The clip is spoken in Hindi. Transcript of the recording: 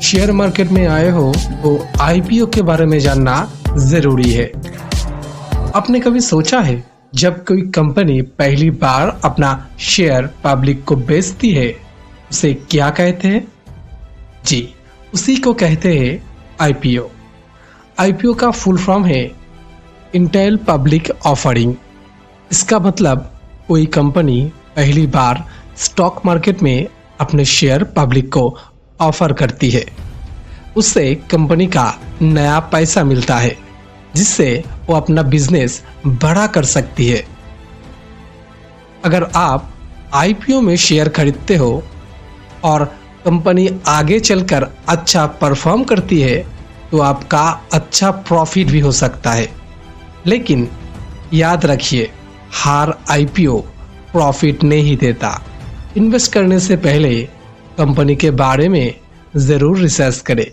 शेयर मार्केट में आए हो तो आईपीओ के बारे में जानना जरूरी है। आपने कभी सोचा है जब कोई कंपनी पहली बार अपना शेयर पब्लिक को बेचती है उसे क्या कहते हैं? जी, उसी को कहते हैं आईपीओ। आईपीओ का फुल फॉर्म है इंटेल पब्लिक ऑफरिंग। इसका मतलब कोई कंपनी पहली बार स्टॉक मार्केट में अपने शेयर पब्लिक को ऑफर करती है। उससे कंपनी का नया पैसा मिलता है जिससे वो अपना बिजनेस बड़ा कर सकती है। अगर आप आईपीओ में शेयर खरीदते हो और कंपनी आगे चलकर अच्छा परफॉर्म करती है तो आपका अच्छा प्रॉफिट भी हो सकता है। लेकिन याद रखिए, हर आईपीओ प्रॉफिट नहीं देता। इन्वेस्ट करने से पहले कंपनी के बारे में ज़रूर रिसर्च करें।